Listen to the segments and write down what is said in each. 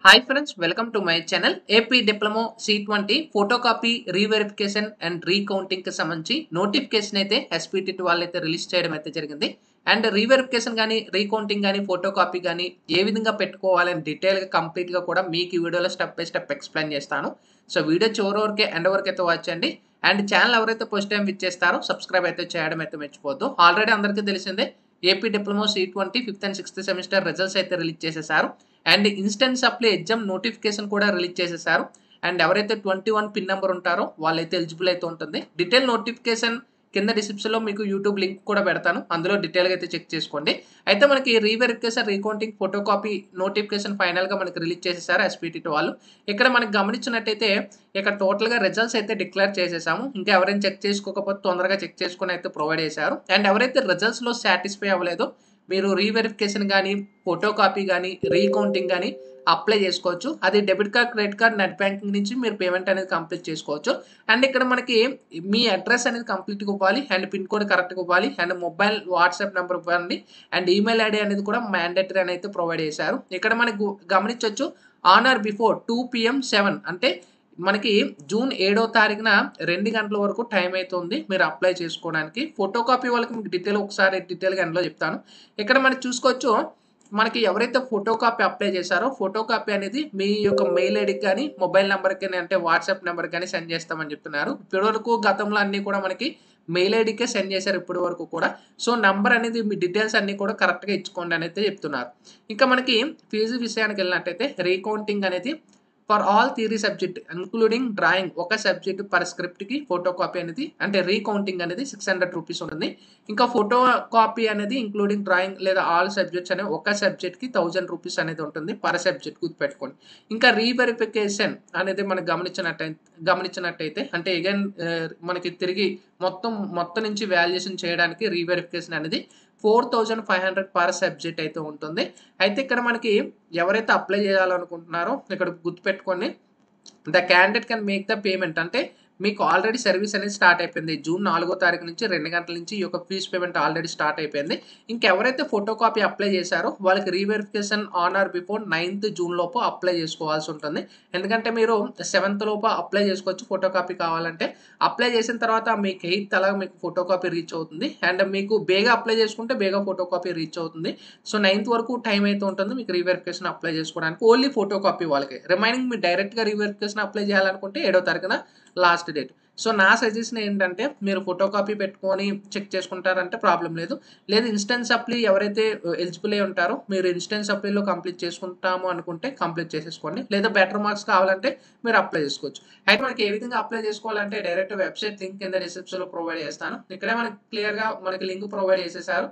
Hi friends, welcome to my channel. AP Diploma C20 photocopy reverification and recounting కి సంబంధించి notification అయితే ఎస్పీటీటీ వాళ్ళు అయితే రిలీజ్ చేయడం అయితే జరిగింది. అండ్ రీవెరిఫికేషన్ కానీ రీకౌంటింగ్ కానీ ఫోటోకాపీ కానీ ఏ విధంగా పెట్టుకోవాలని డీటెయిల్గా కంప్లీట్గా కూడా మీకు ఈ వీడియోలో స్టెప్ బై స్టెప్ ఎక్స్ప్లెయిన్ చేస్తాను. సో వీడియో చివరి వరకే ఎండ్ వరకు అయితే వాచ్ చేయండి. అండ్ ఛానల్ ఎవరైతే ఫస్ట్ టైం విచ్ చేస్తారో సబ్స్క్రైబ్ అయితే చేయడం అయితే మర్చిపోద్దు. ఆల్రెడీ అందరికీ తెలిసిందే AP diploma C20 5th and 6th semester results అయితే రిలీజ్ చేసేసారు. And instant supply exam notification కూడా రిలీజ్ చేసేసారు. అండ్ ఎవరైతే 21 పిన్ నెంబర్ ఉంటారో వాళ్ళైతే ఎలిజిబుల్ అయితే ఉంటుంది. డీటెయిల్ నోటిఫికేషన్ కింద డిస్క్రిప్షన్లో మీకు యూట్యూబ్ లింక్ కూడా పెడతాను, అందులో డీటెయిల్గా అయితే చెక్ చేసుకోండి. అయితే మనకి రీవెరిఫికేషన్ రీకౌంటింగ్ ఫోటోకాపీ నోటిఫికేషన్ ఫైనల్గా మనకి రిలీజ్ చేసేసారు ఎస్పీటీటీ వాళ్ళు. ఇక్కడ మనకి గమనించినట్టయితే ఇక్కడ టోటల్గా రిజల్ట్స్ అయితే డిక్లేర్ చేసేసాము. ఇంకా ఎవరైనా చెక్ చేసుకోకపోతే తొందరగా చెక్ చేసుకుని అయితే ప్రొవైడ్ చేశారు. అండ్ ఎవరైతే రిజల్ట్స్లో సాటిస్ఫై అవ్వలేదో మీరు రీవెరిఫికేషన్ కానీ ఫోటోకాపీ కానీ రీకౌంటింగ్ కానీ అప్లై చేసుకోవచ్చు. అది debit card, credit card, net banking నుంచి మీరు పేమెంట్ అనేది కంప్లీట్ చేసుకోవచ్చు. అండ్ ఇక్కడ మనకి మీ అడ్రస్ అనేది కంప్లీట్గా ఇవ్వాలి, అండ్ పిన్ కోడ్ కరెక్ట్గా ఇవ్వాలి, అండ్ మొబైల్ వాట్సాప్ నెంబర్ ఇవ్వండి, అండ్ ఈమెయిల్ ఐడి అనేది కూడా మ్యాండేటరీ అని అయితే ప్రొవైడ్ చేశారు. ఇక్కడ మనకు గమనించవచ్చు ఆన్ ఆర్ బిఫోర్ 2 PM 7 అంటే మనకి జూన్ 7వ తారీఖున 2 గంటల వరకు టైం అవుతుంది మీరు అప్లై చేసుకోవడానికి. ఫోటోకాపీ వాళ్ళకి మీకు ఒకసారి డీటెయిల్గా ఎండ్లో చెప్తాను. ఇక్కడ మనం చూసుకోవచ్చు మనకి ఎవరైతే ఫోటోకాపీ అప్లై చేశారో ఫోటోకాపీ అనేది మీ యొక్క మెయిల్ ఐడికి కానీ మొబైల్ నెంబర్కి కానీ అంటే వాట్సాప్ నెంబర్కి కానీ సెండ్ చేస్తామని చెప్తున్నారు. ఇప్పటివరకు గతంలో అన్నీ కూడా మనకి మెయిల్ ఐడికే సెండ్ చేశారు ఇప్పటి వరకు కూడా. సో నంబర్ అనేది మీ డీటెయిల్స్ అన్నీ కూడా కరెక్ట్గా ఇచ్చుకోండి అని అయితే చెప్తున్నారు. ఇంకా మనకి ఫీజు విషయానికి వెళ్ళినట్టయితే రీకౌంటింగ్ అనేది for all theory subject including drawing ఒక సబ్జెక్ట్ పర్ స్క్రిప్ట్కి ఫోటోకాపీ అనేది అంటే రీకౌంటింగ్ అనేది 600 రూపీస్ ఉంటుంది. ఇంకా ఫోటో కాపీ అనేది ఇంక్లూడింగ్ డ్రాయింగ్ లేదా ఆల్ సబ్జెక్ట్స్ అనే ఒక సబ్జెక్ట్కి 1000 రూపీస్ అనేది ఉంటుంది పర్ సబ్జెక్ట్ గుర్తుపెట్టుకోండి. ఇంకా రీవెరిఫికేషన్ అనేది మనకు గమనించినట్టయితే అంటే అగైన్ మనకి తిరిగి మొత్తం నుంచి వాల్యుయేషన్ చేయడానికి రీవెరిఫికేషన్ అనేది 4500 పర్ సబ్జెక్ట్ అయితే ఉంటుంది. అయితే ఇక్కడ మనకి ఎవరైతే అప్లై చేయాలనుకుంటున్నారో ఇక్కడ గుర్తుపెట్టుకోండి, the candidate can make the payment అంటే మీకు ఆల్రెడీ సర్వీస్ అనేది స్టార్ట్ అయిపోయింది. జూన్ 4వ తారీఖు నుంచి 2 గంటల నుంచి ఈ యొక్క ఫీజ్ పేమెంట్ ఆల్రెడీ స్టార్ట్ అయిపోయింది. ఇంకెవరైతే ఫోటోకాపీ అప్లై చేశారో వాళ్ళకి reverification on are before 9th June లోపు అప్లై చేసుకోవాల్సి ఉంటుంది. ఎందుకంటే మీరు 7th లోపు అప్లై చేసుకోవచ్చు ఫోటోకాపీ కావాలంటే. అప్లై చేసిన తర్వాత మీకు 8th అలా మీకు ఫోటోకాపీ రీచ్ అవుతుంది. అండ్ మీకు బేగా అప్లై చేసుకుంటే బేగా ఫోటోకాపీ రీచ్ అవుతుంది. సో 9th వరకు టైం అయితే ఉంటుంది మీకు రీవెరిఫికేషన్ అప్లై చేసుకోవడానికి ఓన్లీ ఫోటోకాపీ వాళ్ళకి. రిమైనింగ్ మీరు డైరెక్ట్గా రీవెరిఫికేషన్ అప్లై చేయాలనుకుంటే 7వ తారీఖున లాస్ట్ డేట్. సో నా సజెషన్ ఏంటంటే మీరు ఫోటోకాపీ పెట్టుకొని చెక్ చేసుకుంటారంటే ప్రాబ్లం లేదు. లేదు ఇన్స్టెంట్ సప్లీ ఎవరైతే ఎలిజిబుల్ అయి ఉంటారో మీరు ఇన్స్టెంట్ సప్లీలో కంప్లీట్ చేసుకుంటాము అనుకుంటే కంప్లీట్ చేసేసుకోండి. లేదా బెటర్ మార్క్స్ కావాలంటే మీరు అప్లై చేసుకోవచ్చు. అయితే మనకి ఏ విధంగా అప్లై చేసుకోవాలంటే డైరెక్ట్ వెబ్సైట్ లింక్ కింద డిస్క్రిప్షన్లో ప్రొవైడ్ చేస్తాను. ఇక్కడే మనకి క్లియర్గా మనకి లింక్ ప్రొవైడ్ చేసేసారు.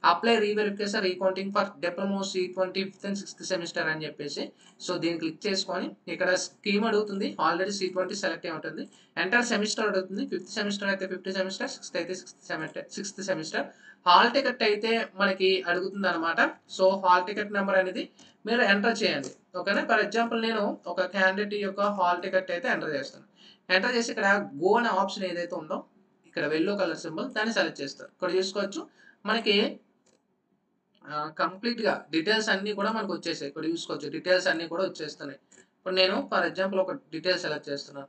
Apply reverification recounting for diploma C20 5th and 6th semester అని చెప్పేసి. సో దీన్ని క్లిక్ చేసుకొని ఇక్కడ స్కీమ్ అడుగుతుంది. ఆల్రెడీ C20 సెలెక్ట్ అయి ఉంటుంది. ఎంటర్ సెమిస్టర్ అడుగుతుంది. 5th సెమిస్టర్ అయితే 5th సెమిస్టర్, 6th అయితే 6th సెమిస్టర్. హాల్ టికెట్ అయితే మనకి అడుగుతుంది అనమాట. సో హాల్ టికెట్ నెంబర్ అనేది మీరు ఎంటర్ చేయండి. ఓకేనా. ఫర్ ఎగ్జాంపుల్ నేను ఒక క్యాండిడేట్ యొక్క హాల్ టికెట్ అయితే ఎంటర్ చేస్తాను. ఎంటర్ చేసి ఇక్కడ గో అనే ఆప్షన్ ఏదైతే ఉందో ఇక్కడ వెల్లో కలర్ సింబల్ దాన్ని సెలెక్ట్ చేస్తారు. ఇక్కడ చూసుకోవచ్చు మనకి కంప్లీట్గా డీటెయిల్స్ అన్నీ కూడా మనకు వచ్చేసాయి. ఇక్కడ చూసుకోవచ్చు డీటెయిల్స్ అన్నీ కూడా వచ్చేస్తున్నాయి. ఇప్పుడు నేను ఫర్ ఎగ్జాంపుల్ ఒక డీటెయిల్స్ సెలెక్ట్ చేస్తున్నాను.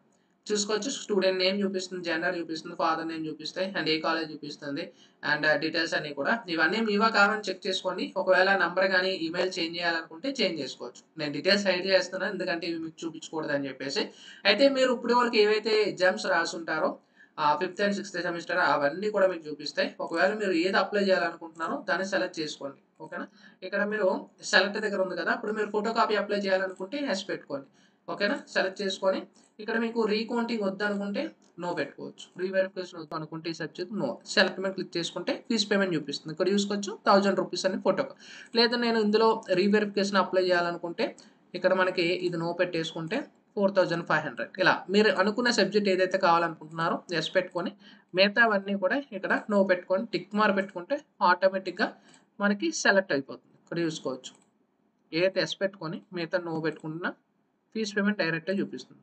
చూసుకోవచ్చు స్టూడెంట్ నేమ్ చూపిస్తుంది, జెండర్ చూపిస్తుంది, ఫాదర్ నేమ్ చూపిస్తాయి, అండ్ ఏ కాలేజ్ చూపిస్తుంది, అండ్ డీటెయిల్స్ అన్నీ కూడా ఇవన్నీ మీవా కావాలని చెక్ చేసుకోండి. ఒకవేళ నంబర్ కానీ ఈమెయిల్ చేంజ్ చేయాలనుకుంటే చేంజ్ చేసుకోవచ్చు. నేను డీటెయిల్స్ హైడ్ చేస్తున్నాను ఎందుకంటే ఇవి మీకు చూపించకూడదు అని చెప్పేసి. అయితే మీరు ఇప్పటి వరకు ఏవైతే exams రాసుంటారో 5th and 6th semester అవన్నీ కూడా మీకు చూపిస్తాయి. ఒకవేళ మీరు ఏది అప్లై చేయాలనుకుంటున్నారో దాన్ని సెలెక్ట్ చేసుకోండి. ఓకేనా. ఇక్కడ మీరు సెలెక్ట్ దగ్గర ఉంది కదా, ఇప్పుడు మీరు ఫోటోకాపీ అప్లై చేయాలనుకుంటే ఎస్ పెట్టుకోండి. ఓకేనా. సెలెక్ట్ చేసుకొని ఇక్కడ మీకు రీకౌంటింగ్ వద్దు అనుకుంటే నో పెట్టుకోవచ్చు. రీవెరిఫికేషన్ వద్దు అనుకుంటే ఈ సబ్జెక్ట్ నో. సెలెక్ట్ మీద క్లిక్ చేసుకుంటే ఫీజ్ పేమెంట్ చూపిస్తుంది. ఇక్కడ చూసుకోవచ్చు 1000 రూపీస్ అని ఫోటోకా. లేదా నేను ఇందులో రీవెరిఫికేషన్ అప్లై చేయాలనుకుంటే ఇక్కడ మనకి ఇది నో పెట్టేసుకుంటే 4500. ఇలా మీరు అనుకున్న సబ్జెక్ట్ ఏదైతే కావాలనుకుంటున్నారో ఎస్ పెట్టుకొని మిగతావన్నీ కూడా ఇక్కడ నో పెట్టుకొని టిక్ మార్క్ పెట్టుకుంటే ఆటోమేటిక్గా మనకి సెలెక్ట్ అయిపోతుంది. ఇక్కడ చూసుకోవచ్చు ఏదైతే ఎస్ పెట్టుకొని మిగతా నో పెట్టుకుంటున్నా ఫీజ్ పేమెంట్ డైరెక్ట్గా చూపిస్తుంది.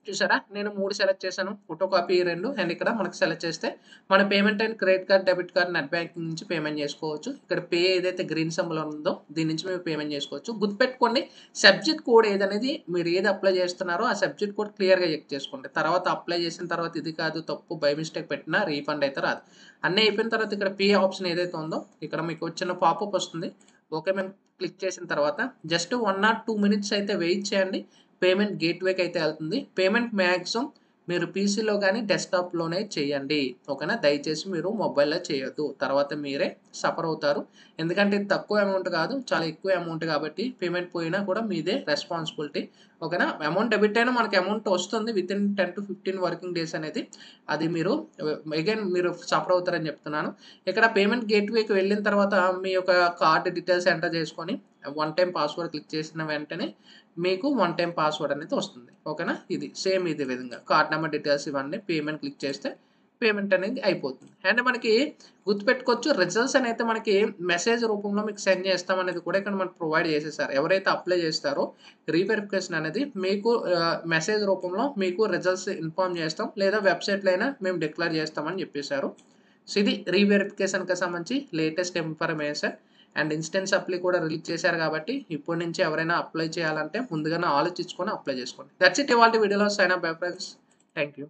చూసారా? నేను 3 సెలెక్ట్ చేశాను. ఫోటో కాపీ 2 అండ్ ఇక్కడ మనకు సెలెక్ట్ చేస్తే మన payment and credit card, debit card, net banking నుంచి పేమెంట్ చేసుకోవచ్చు. ఇక్కడ పే ఏదైతే గ్రీన్ సింబల్ ఉందో దీని నుంచి మీరు పేమెంట్ చేసుకోవచ్చు. గుర్తుపెట్టుకోండి, సబ్జెక్ట్ కోడ్ ఏదనేది మీరు ఏది అప్లై చేస్తున్నారో ఆ సబ్జెక్ట్ కోడ్ క్లియర్‌గా చెక్ చేసుకోండి. తర్వాత అప్లై చేసిన తర్వాత ఇది కాదు తప్పు బై మిస్టేక్ పెట్టినా రీఫండ్ అయితే రాదు. అన్నీ అయిపోయిన తర్వాత ఇక్కడ పే ఆప్షన్ ఏదైతే ఉందో ఇక్కడ మీకు చిన్న పాపప్ వస్తుంది. ఓకే మేము క్లిక్ చేసిన తర్వాత జస్ట్ 1 ఆర్ 2 మినిట్స్ అయితే వెయిట్ చేయండి. పేమెంట్ గేట్‌వేకి అయితే వెళ్తుంది. పేమెంట్ మ్యాక్సిమం మీరు పీసీలో గానీ, డెస్క్‌టాప్‌లోనే చేయండి. ఓకేనా? దయచేసి మీరు మొబైల్‌లో చేయొద్దు. తర్వాత మీరే సఫర్ అవుతారు. ఎందుకంటే ఇది తక్కువ అమౌంట్ కాదు. చాలా ఎక్కువ అమౌంట్ కాబట్టి పేమెంట్ పోయినా కూడా మీదే రెస్పాన్సిబిలిటీ. ఓకేనా? అమౌంట్ డెబిట్ అయినా మనకి అమౌంట్ వస్తుంది వితిన్ 10-15 వర్కింగ్ డేస్ అనేది. అది మీరు అగైన్ మీరు సఫర్ అవుతారని చెప్తున్నాను. ఇక్కడ పేమెంట్ గేట్‌వేకి వెళ్ళిన తర్వాత మీ యొక్క కార్డ్ డీటెయిల్స్ ఎంటర్ చేసుకొని వన్ టైమ్ పాస్వర్డ్ క్లిక్ చేసిన వెంటనే మీకు వన్ టైమ్ పాస్వర్డ్ అనేది వస్తుంది. ఓకేనా? ఇది సేమ్ ఇదే విధంగా కార్డ్ నెంబర్ డీటెయిల్స్ ఇవన్నీ పేమెంట్ క్లిక్ చేస్తే పేమెంట్ అనేది అయిపోతుంది. అండ్ మనకి గుర్తుపెట్టుకోవచ్చు రిజల్ట్స్ అనేది మనకి మెసేజ్ రూపంలో మీకు సెండ్ చేస్తాం అనేది కూడా ఇక్కడ మనకు ప్రొవైడ్ చేసేసారు. ఎవరైతే అప్లై చేస్తారో రీవెరిఫికేషన్ అనేది మీకు మెసేజ్ రూపంలో మీకు రిజల్ట్స్ ఇన్ఫార్మ్ చేస్తాం. లేదా వెబ్‌సైట్‌లో అయినా మేము డిక్లేర్ చేస్తామని చెప్పేసారు. సో ఇది రీవెరిఫికేషన్‌కి సంబంధించి latest information. And instant supply కూడా రిలీజ్ చేశారు కాబట్టి ఇప్పటి నుంచి ఎవరైనా అప్లై చేయాలంటే ముందుగానే ఆలోచించుకొని అప్లై చేసుకోండి. దట్స్ ఇట్ ఇవాల్టి వీడియోలో. Sign up by friends. Thank you.